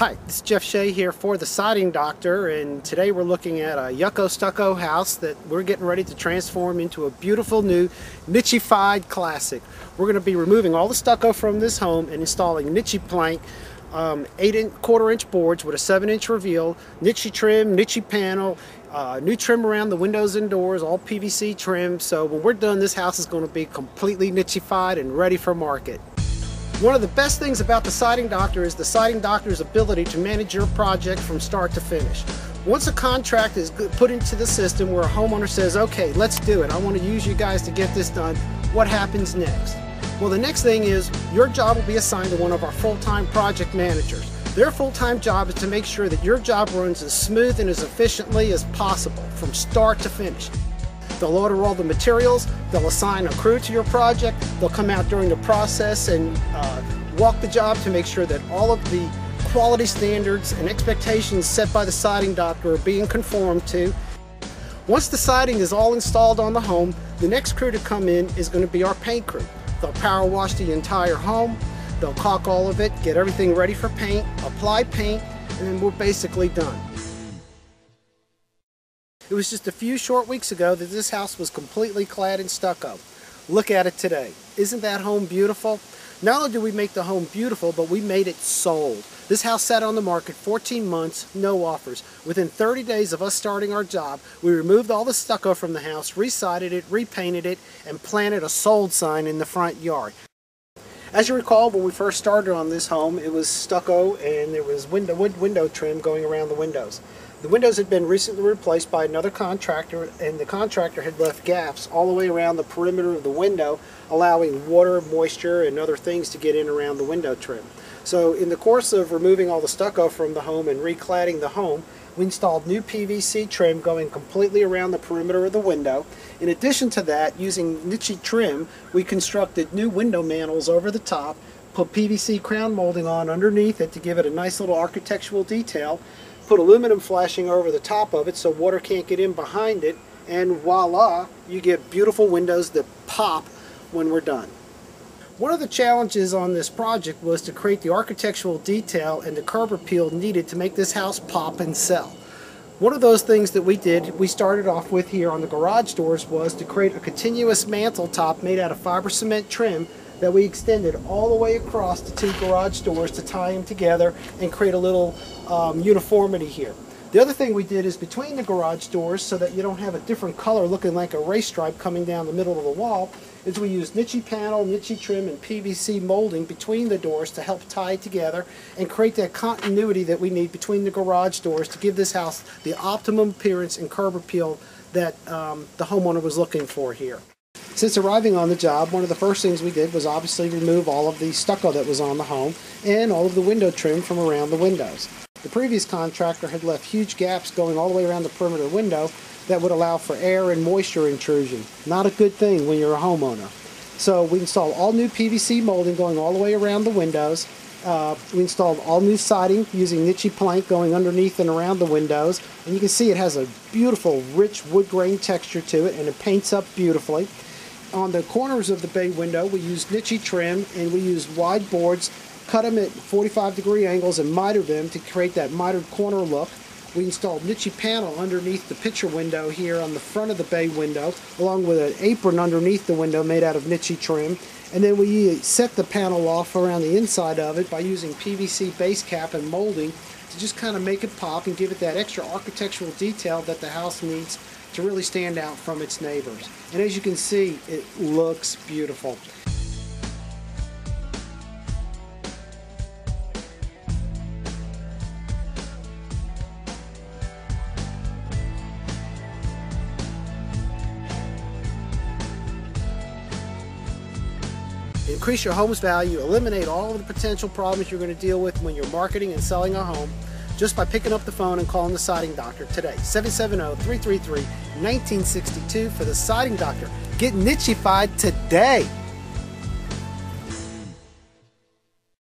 Hi, this is Jeff Shea here for the Siding Doctor, and today we're looking at a Yucco stucco house that we're getting ready to transform into a beautiful new Nichified classic. We're going to be removing all the stucco from this home and installing Nichi plank, 8¼ inch boards with a 7-inch reveal, Nichi trim, Nichi panel, new trim around the windows and doors, all PVC trim. So when we're done, this house is going to be completely Nichified and ready for market. One of the best things about the Siding Doctor is the Siding Doctor's ability to manage your project from start to finish. Once a contract is put into the system where a homeowner says, okay, let's do it, I want to use you guys to get this done, what happens next? Well, the next thing is your job will be assigned to one of our full-time project managers. Their full-time job is to make sure that your job runs as smooth and as efficiently as possible from start to finish. They'll order all the materials, they'll assign a crew to your project, they'll come out during the process and walk the job to make sure that all of the quality standards and expectations set by the Siding Doctor are being conformed to. Once the siding is all installed on the home, the next crew to come in is going to be our paint crew. They'll power wash the entire home, they'll caulk all of it, get everything ready for paint, apply paint, and then we're basically done. It was just a few short weeks ago that this house was completely clad in stucco. Look at it today. Isn't that home beautiful? Not only did we make the home beautiful, but we made it sold. This house sat on the market 14 months, no offers. Within 30 days of us starting our job, we removed all the stucco from the house, resided it, repainted it, and planted a sold sign in the front yard. As you recall, when we first started on this home, it was stucco and there was wood window trim going around the windows. The windows had been recently replaced by another contractor, and the contractor had left gaps all the way around the perimeter of the window, allowing water, moisture, and other things to get in around the window trim. So in the course of removing all the stucco from the home and recladding the home, we installed new PVC trim going completely around the perimeter of the window. In addition to that, using Nichi trim, we constructed new window mantle over the top, put PVC crown molding on underneath it to give it a nice little architectural detail, put aluminum flashing over the top of it so water can't get in behind it, and voila, you get beautiful windows that pop when we're done. One of the challenges on this project was to create the architectural detail and the curb appeal needed to make this house pop and sell. One of those things that we started off with here on the garage doors was to create a continuous mantle top made out of fiber cement trim that we extended all the way across the two garage doors to tie them together and create a little uniformity here. The other thing we did is between the garage doors, so that you don't have a different color looking like a race stripe coming down the middle of the wall, is we used Nichi panel, Nichi trim, and PVC molding between the doors to help tie it together and create that continuity that we need between the garage doors to give this house the optimum appearance and curb appeal that the homeowner was looking for here. Since arriving on the job, one of the first things we did was obviously remove all of the stucco that was on the home and all of the window trim from around the windows. The previous contractor had left huge gaps going all the way around the perimeter window that would allow for air and moisture intrusion. Not a good thing when you're a homeowner. So we installed all new PVC molding going all the way around the windows. We installed all new siding using Nichi plank going underneath and around the windows. And you can see it has a beautiful, rich wood grain texture to it, and it paints up beautifully. On the corners of the bay window, we used Nichi trim, and we used wide boards, cut them at 45-degree angles and mitered them to create that mitered corner look. We installed Nichi panel underneath the picture window here on the front of the bay window, along with an apron underneath the window made out of Nichi trim. And then we set the panel off around the inside of it by using PVC base cap and molding to just kind of make it pop and give it that extra architectural detail that the house needs to really stand out from its neighbors. And as you can see, it looks beautiful. Increase your home's value, eliminate all of the potential problems you're going to deal with when you're marketing and selling a home just by picking up the phone and calling the Siding Doctor today. 770-333-1962 for the Siding Doctor. Get Nichified today.